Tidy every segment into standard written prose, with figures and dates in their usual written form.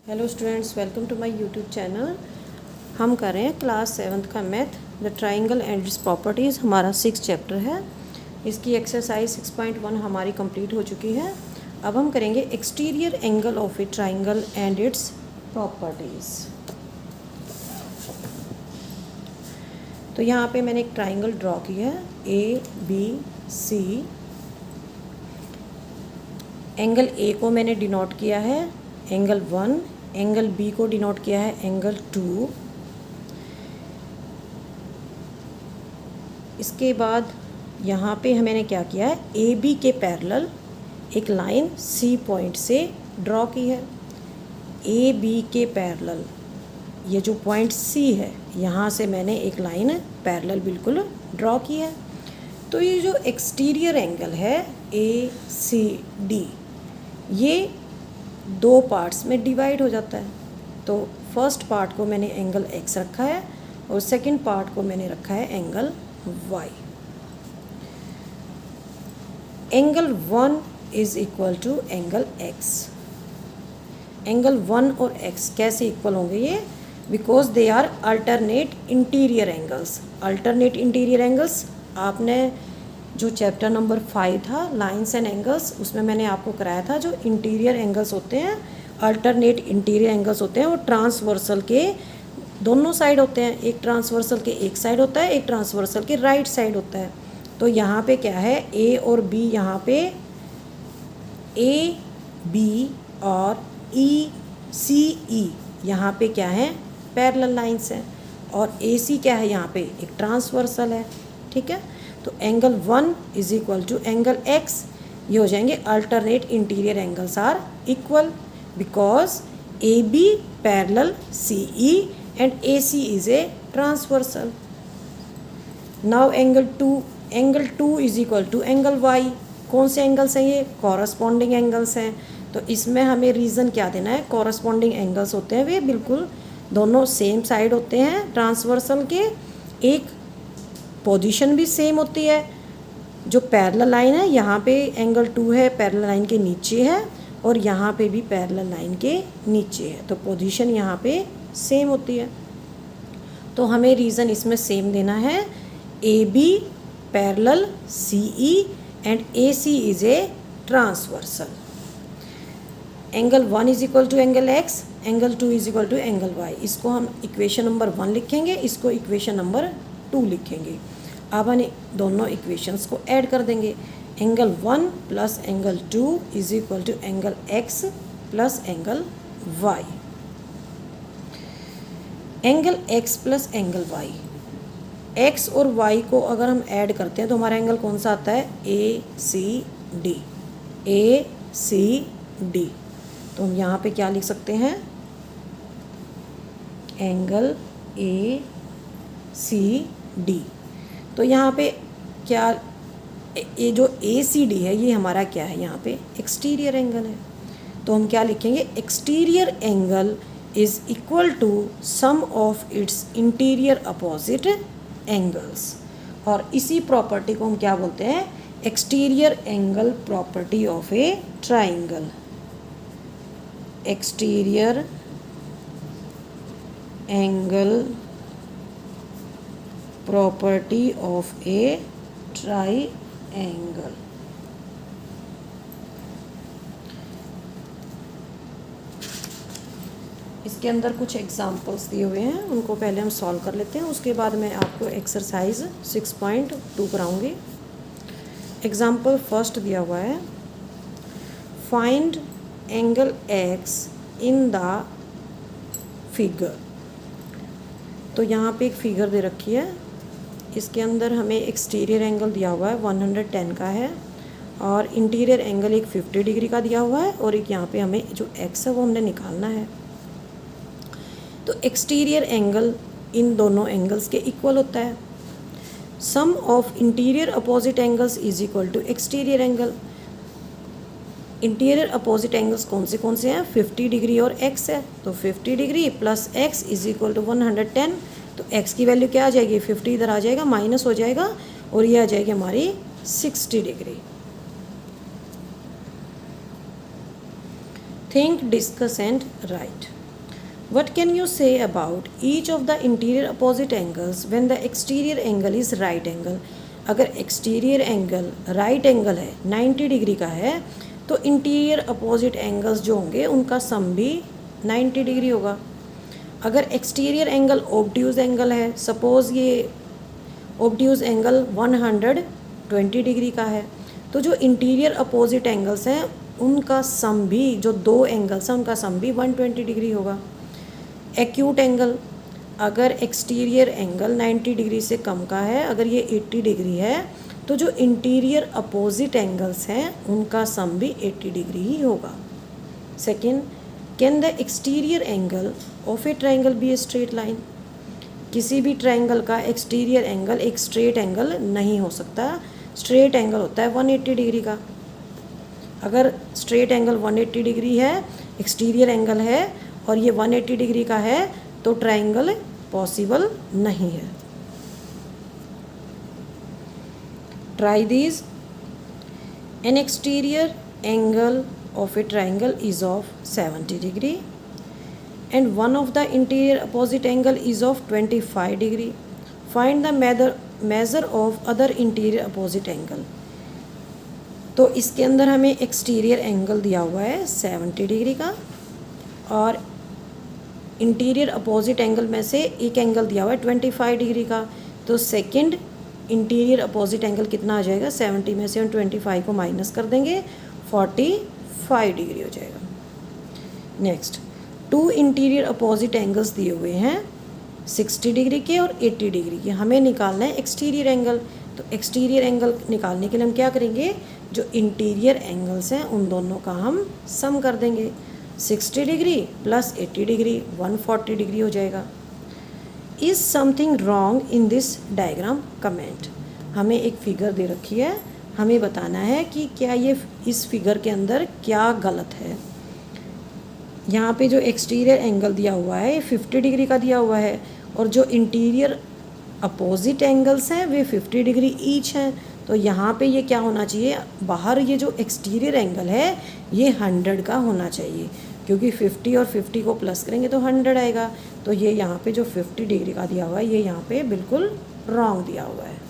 Hello students, welcome to my YouTube channel. हम कर रहे हैं क्लास 7th का math, the triangle and its properties. हमारा 6 चैप्टर है। इसकी एक्सरसाइज 6.1 हमारी कंप्लीट हो चुकी है। अब हम करेंगे exterior angle of a triangle and its properties. तो यहाँ पे मैंने एक ट्राइंगल ड्रॉ किया है, ABC। एंगल ए को मैंने डिनोट किया है एंगल 1, एंगल बी को डिनोट किया है एंगल 2। इसके बाद यहाँ पे मैंने क्या किया है, ए बी के पैरेलल एक लाइन सी पॉइंट से ड्रॉ की है। ए बी के पैरेलल ये जो पॉइंट सी है, यहाँ से मैंने एक लाइन पैरेलल बिल्कुल ड्रॉ की है। तो ये जो एक्सटीरियर एंगल है ACD, ये 2 पार्ट्स में डिवाइड हो जाता है। तो फर्स्ट पार्ट को मैंने एंगल X रखा है और सेकंड पार्ट को मैंने रखा है angle Y। Angle 1 is equal to angle X। Angle 1 और X कैसे इक्वल होंगे ये? Because they are alternate interior angles. Alternate interior angles आपने जो चैप्टर नंबर 5 था लाइंस एंड एंगल्स, उसमें मैंने आपको कराया था जो इंटीरियर एंगल्स होते हैं, अल्टरनेट इंटीरियर एंगल्स होते हैं, वो ट्रांसवर्सल के दोनों साइड होते हैं। एक ट्रांसवर्सल के एक साइड होता है, एक ट्रांसवर्सल के राइट साइड होता है। तो यहाँ पे क्या है, ए और बी, यहाँ पे ए बी और ई सी ई यहाँ पे क्या है, पैरेलल लाइंस हैं। और ए सी क्या है, यहाँ पे एक ट्रांसवर्सल है। ठीक है, तो angle 1 is equal to angle X। ये हो जाएंगे alternate interior angles are equal because A B parallel CE and AC is a transversal. Now angle 2 is equal to angle Y। कौन से एंगल्स हैं ये? कॉरस्पॉन्डिंग एंगल्स हैं। तो इसमें हमें रीज़न क्या देना है? कॉरस्पॉन्डिंग एंगल्स होते हैं वे बिल्कुल दोनों सेम साइड होते हैं ट्रांसवर्सल के, एक पोजीशन भी सेम होती है। जो पैरेलल लाइन है, यहाँ पे एंगल 2 है, पैरेलल लाइन के नीचे है, और यहाँ पे भी पैरेलल लाइन के नीचे है। तो पोजीशन यहाँ पे सेम होती है। तो हमें रीज़न इसमें सेम देना है, AB parallel CE and AC is a transversal. Angle 1 is equal to angle X, angle 2 is equal to angle Y। इसको हम इक्वेशन नंबर 1 लिखेंगे, इसको इक्वेशन नंबर 2 लिखेंगे। अब हम दोनों इक्वेशंस को ऐड कर देंगे। Angle 1 plus angle 2 is equal to angle X plus angle Y। Angle X plus angle Y, X और Y को अगर हम ऐड करते हैं तो हमारा एंगल कौन सा आता है? ACD। ACD। तो हम यहाँ पे क्या लिख सकते हैं? Angle ACD। तो यहाँ पे क्या, ये जो ACD है ये हमारा क्या है? यहाँ पे एक्सटीरियर एंगल है। तो हम क्या लिखेंगे? Exterior angle is equal to sum of its interior opposite angles. और इसी प्रॉपर्टी को हम क्या बोलते हैं? Exterior angle property of a triangle. Exterior angle property of a triangle. इसके अंदर कुछ एग्जांपल्स दिए हुए हैं, उनको पहले हम सॉल्व कर लेते हैं, उसके बाद मैं आपको एक्सरसाइज 6.2 कराऊंगी। एग्जांपल फर्स्ट दिया हुआ है, find angle X in the figure. तो यहाँ पे एक फिगर दे रखी है, इसके अंदर हमें एक्सटीरियर एंगल दिया हुआ है 110 का है, और इंटीरियर एंगल एक 50 डिग्री का दिया हुआ है, और एक यहाँ पे हमें जो X है वो हमने निकालना है। तो एक्सटीरियर एंगल इन दोनों एंगल्स के इक्वल होता है। Sum of interior opposite angles is equal to exterior angle. Interior opposite angles कौन से हैं? 50 डिग्री और X है। तो 50 degree plus X is equal to 110। तो X की वैल्यू क्या आ जाएगी? 50 इधर आ जाएगा, माइनस हो जाएगा, और ये आ जाएगी हमारी 60 degree. Think, discuss and right. What can you say about each of the interior opposite angles when the exterior angle is right angle? अगर एक्सटीरियर एंगल राइट एंगल है 90 डिग्री का है तो इंटीरियर अपोजिट एंगल्स जो होंगे उनका सम भी 90 degree होगा। अगर एक्सटीरियर एंगल ऑब्ट्यूज एंगल है, सपोज़ ये ऑब्ट्यूज एंगल 120 डिग्री का है, तो जो इंटीरियर अपोजिट एंगल्स हैं उनका सम भी, जो दो एंगल्स हैं उनका सम भी 120 डिग्री होगा। एक्यूट एंगल, अगर एक्सटीरियर एंगल 90 डिग्री से कम का है, अगर ये 80 डिग्री है, तो जो इंटीरियर अपोजिट एंगल्स हैं उनका सम भी 80 डिग्री ही होगा। Second, can the exterior angle of a triangle be a straight line? किसी भी ट्राइंगल का एक्सटीरियर एंगल एक स्ट्रेट एंगल नहीं हो सकता। स्ट्रेट एंगल होता है 180 डिग्री का। अगर स्ट्रेट एंगल 180 डिग्री है, एक्सटीरियर एंगल है और ये 180 डिग्री का है, तो ट्राइंगल पॉसिबल नहीं है। Try these. N exterior angle of a triangle is of 70 degree and one of the interior opposite angle is of 25 degree. Find the measure of other interior opposite angle. तो इसके अंदर हमें exterior angle दिया हुआ है 70 degree का और interior opposite angle में से एक एंगल दिया हुआ है 25 डिग्री का। तो सेकंड इंटीरियर अपोजिट एंगल कितना आ जाएगा? 70 में से हम 25 को माइनस कर देंगे, 45 डिग्री हो जाएगा। Next, to interior opposite angles दिए हुए हैं 60 डिग्री के और 80 डिग्री के। हमें निकालना है एक्सटीरियर एंगल। तो एक्सटीरियर एंगल निकालने के लिए हम क्या करेंगे? जो इंटीरियर एंगल्स हैं उन दोनों का हम सम कर देंगे। 60 डिग्री प्लस 80 डिग्री 140 डिग्री हो जाएगा। Is something wrong in this diagram? Comment. हमें एक फिगर दे रखी है, हमें बताना है कि क्या ये इस फिगर के अंदर क्या गलत है। यहाँ पे जो एक्सटीरियर एंगल दिया हुआ है 50 डिग्री का दिया हुआ है और जो इंटीरियर अपोजिट एंगल्स हैं वे 50 डिग्री ईच हैं। तो यहाँ पे ये क्या होना चाहिए? बाहर ये जो एक्सटीरियर एंगल है ये 100 का होना चाहिए, क्योंकि 50 और 50 को प्लस करेंगे तो 100 आएगा। तो ये यहाँ पे जो 50 डिग्री का दिया हुआ है ये यहाँ पे बिल्कुल रॉन्ग दिया हुआ है।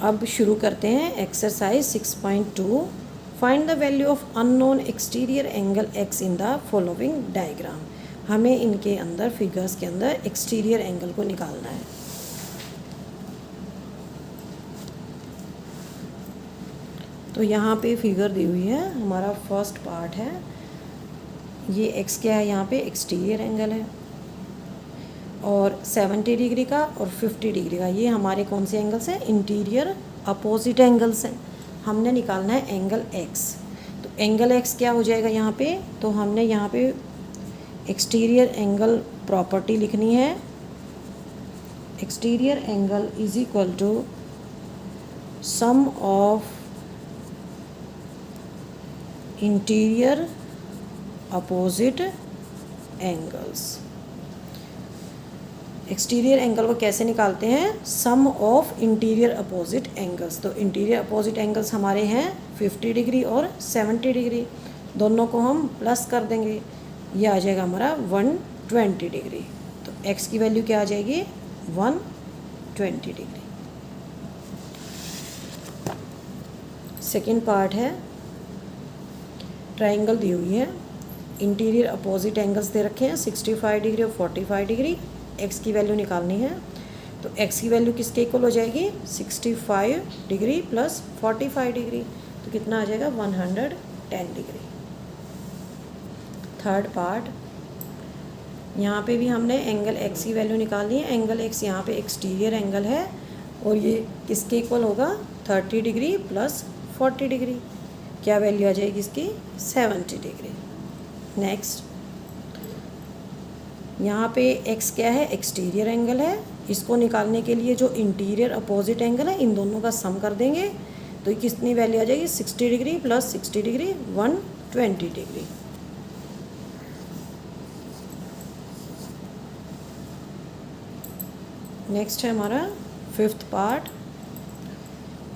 अब शुरू करते हैं exercise 6.2। Find the value of unknown exterior angle x in the following diagram. हमें इनके अंदर फिगर्स के अंदर एक्सटीरियर एंगल को निकालना है। तो यहाँ पे फिगर दी हुई है, हमारा फर्स्ट पार्ट है। ये x क्या है? यहाँ पे एक्सटीरियर एंगल है और 70 डिग्री का और 50 डिग्री का, ये हमारे कौन से एंगल्स हैं? इंटीरियर अपोजिट एंगल्स हैं। हमने निकालना है एंगल x। तो एंगल x क्या हो जाएगा यहाँ पे? तो हमने यहाँ पे एक्सटीरियर एंगल प्रॉपर्टी लिखनी है। Exterior angle is equal to sum of interior opposite angles. Exterior angle को कैसे निकालते हैं? Sum of interior opposite angles. तो इंटीरियर अपोजिट एंगल्स हमारे हैं 50 डिग्री और 70 डिग्री, दोनों को हम प्लस कर देंगे, ये आ जाएगा हमारा 120 डिग्री। तो x की वैल्यू क्या आ जाएगी? 120 डिग्री। सेकेंड पार्ट है, ट्राइंगल दी हुई है, इंटीरियर अपोजिट एंगल्स दे रखे हैं 65 डिग्री और 45 डिग्री। x की वैल्यू निकालनी है। तो x की वैल्यू किसके इक्वल हो जाएगी? 65 डिग्री प्लस 45 डिग्री, तो कितना आ जाएगा? 110 डिग्री। थर्ड पार्ट, यहाँ पे भी हमने एंगल x की वैल्यू निकालनी है। एंगल x यहाँ पे एक्सटीरियर एंगल है और ये किसके इक्वल होगा? 30 डिग्री प्लस 40 डिग्री। क्या वैल्यू आ जाएगी इसकी? 70 डिग्री। नेक्स्ट, यहाँ पे x क्या है? एक्सटीरियर एंगल है। इसको निकालने के लिए जो इंटीरियर अपोजिट एंगल है इन दोनों का सम कर देंगे, तो ये कितनी वैल्यू आ जाएगी? 60 degree plus 60 degree 120 degree. Next है हमारा फिफ्थ पार्ट,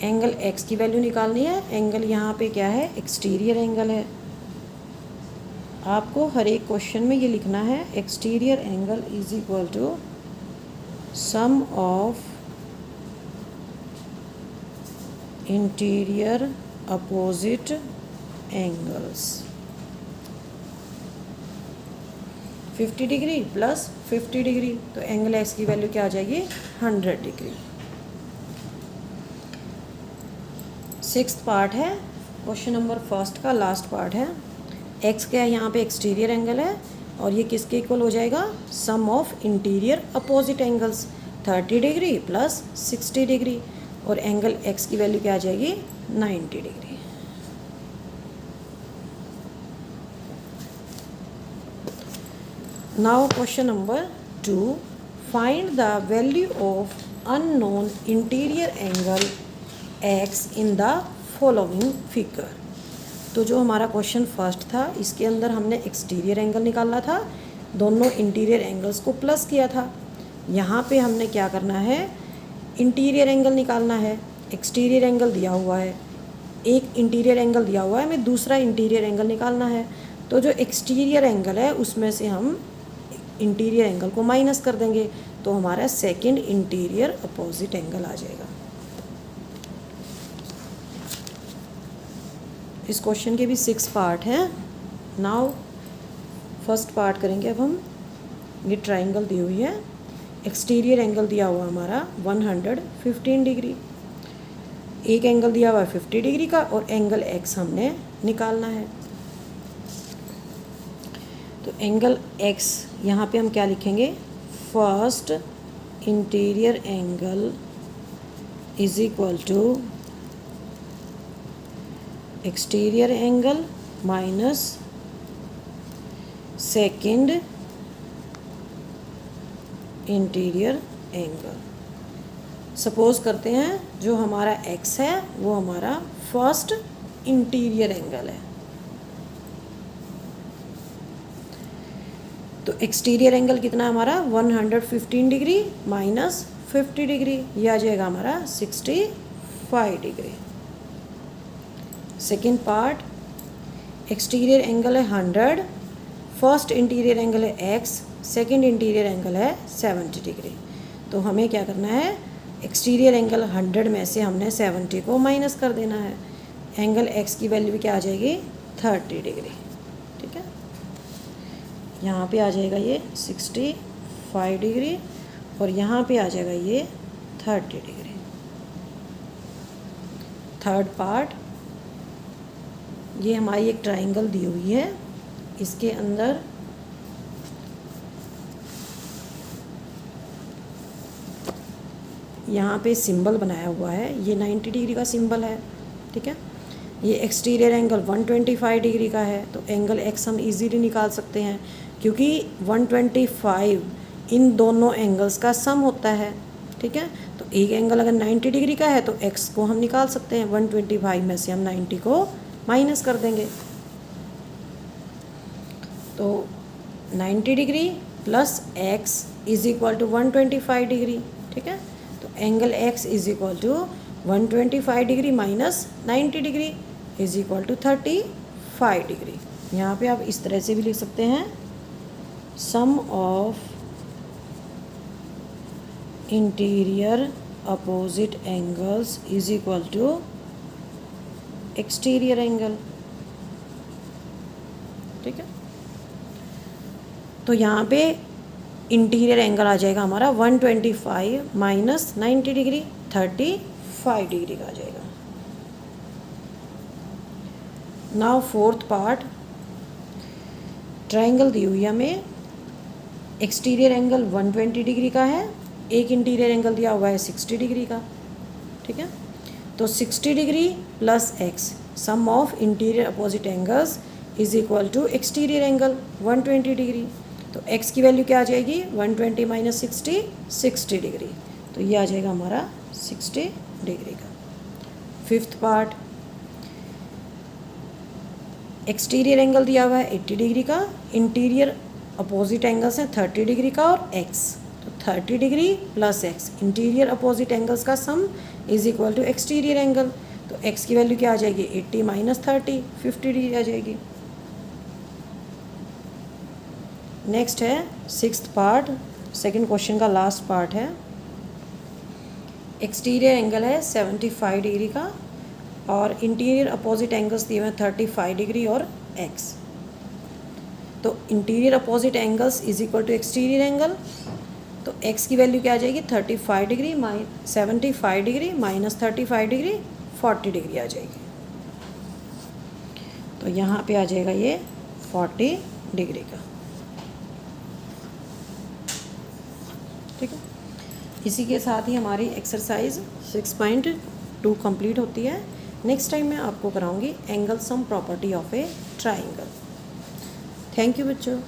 एंगल x की वैल्यू निकालनी है। एंगल यहाँ पे क्या है? एक्सटीरियर एंगल है। आपको हर एक क्वेश्चन में ये लिखना है exterior angle is equal to sum of interior opposite angles 50 degree plus 50 degree, तो एंगल एक्स की वैल्यू क्या आ जाएगी 100 डिग्री। 6th पार्ट है क्वेश्चन नंबर फर्स्ट का, लास्ट पार्ट है। एक्स क्या है यहाँ पे एक्सटीरियर एंगल है और ये किसके इक्वल हो जाएगा, sum of interior opposite angles 30 degree plus 60 degree, और एंगल एक्स की वैल्यू क्या आ जाएगी 90 degree. Now question number 2, find the value of unknown interior angle x in the following figure. तो जो हमारा क्वेश्चन फर्स्ट था इसके अंदर हमने एक्सटीरियर एंगल निकालना था, दोनों इंटीरियर एंगल्स को प्लस किया था। यहाँ पे हमने क्या करना है, इंटीरियर एंगल निकालना है। एक्सटीरियर एंगल दिया हुआ है, एक इंटीरियर एंगल दिया हुआ है, हमें दूसरा इंटीरियर एंगल निकालना है। तो जो एक्सटीरियर एंगल है उसमें से हम इंटीरियर एंगल को माइनस कर देंगे, तो हमारा सेकंड इंटीरियर अपोजिट एंगल आ जाएगा। इस क्वेश्चन के भी 6 पार्ट हैं। नाउ फर्स्ट पार्ट करेंगे अब हम। ये ट्राइंगल दी हुई है, एक्सटीरियर एंगल दिया हुआ हमारा 115 डिग्री, एक एंगल दिया हुआ है 50 डिग्री का, और एंगल एक्स हमने निकालना है। तो एंगल एक्स यहाँ पे हम क्या लिखेंगे, first interior angle is equal to exterior angle minus second interior angle. Suppose करते हैं जो हमारा एक्स है वो हमारा फर्स्ट इंटीरियर एंगल है, तो एक्सटीरियर एंगल कितना है हमारा 115 डिग्री माइनस 50 डिग्री, यह आ जाएगा हमारा 65 degree. Second part, exterior angle है 100, फर्स्ट इंटीरियर एंगल है एक्स, सेकेंड इंटीरियर एंगल है 70 डिग्री। तो हमें क्या करना है, एक्सटीरियर एंगल 100 में से हमने 70 को माइनस कर देना है। एंगल एक्स की वैल्यू क्या आ जाएगी 30 डिग्री। ठीक है, यहाँ पे आ जाएगा ये 65 डिग्री और यहाँ पे आ जाएगा ये 30 डिग्री। थर्ड पार्ट, ये हमारी एक ट्राइंगल दी हुई है, इसके अंदर यहाँ पे सिंबल बनाया हुआ है, ये 90 डिग्री का सिंबल है। ठीक है, ये एक्सटीरियर एंगल 125 डिग्री का है, तो एंगल एक्स हम इजीली निकाल सकते हैं क्योंकि 125 इन दोनों एंगल्स का सम होता है। ठीक है, तो एक एंगल अगर 90 डिग्री का है तो एक्स को हम निकाल सकते हैं, 125 में से हम 90 को माइनस कर देंगे, तो 90 degree plus X is equal to 125 degree. ठीक है, तो angle X is equal to 125 degree minus 90 degree is equal to 35 degree. यहाँ पे आप इस तरह से भी लिख सकते हैं, sum of interior opposite angles is equal to exterior angle. ठीक है, तो यहाँ पे इंटीरियर एंगल आ जाएगा हमारा 125 माइनस 90 डिग्री 35 डिग्री का आ जाएगा। नाउ फोर्थ पार्ट, ट्राइंगल दी हुई है हमें, एक्सटीरियर एंगल 120 डिग्री का है, एक इंटीरियर एंगल दिया हुआ है 60 डिग्री का। ठीक है, तो 60 degree plus X, sum of interior opposite angles is equal to exterior angle 120 degree. तो एक्स की वैल्यू क्या आ जाएगी 120 माइनस 60 डिग्री, तो ये आ जाएगा हमारा 60 डिग्री का। फिफ्थ पार्ट, एक्सटीरियर एंगल दिया हुआ है 80 डिग्री का, इंटीरियर अपोजिट एंगल्स हैं 30 डिग्री का और एक्स, तो 30 degree plus x, interior opposite angles का sum is equal to exterior angle. तो एक्स की वैल्यू क्या आ जाएगी 80 माइनस 30, 50 डिग्री आ जाएगी। नेक्स्ट है 6th पार्ट, सेकंड क्वेश्चन का लास्ट पार्ट है। एक्सटीरियर एंगल है 75 डिग्री का और इंटीरियर अपोजिट एंगल्स दिए हुए हैं 35 डिग्री और x। तो interior opposite angles is equal to exterior angle, तो x की वैल्यू क्या आ जाएगी 35 degree 75 degree minus 35 degree 40 degree आ जाएगी। तो यहाँ पे आ जाएगा ये 40 डिग्री का। ठीक है, इसी के साथ ही हमारी एक्सरसाइज 6.2 कंप्लीट होती है। नेक्स्ट टाइम मैं आपको कराऊंगी angle sum property of a triangle. Thank you बच्चों।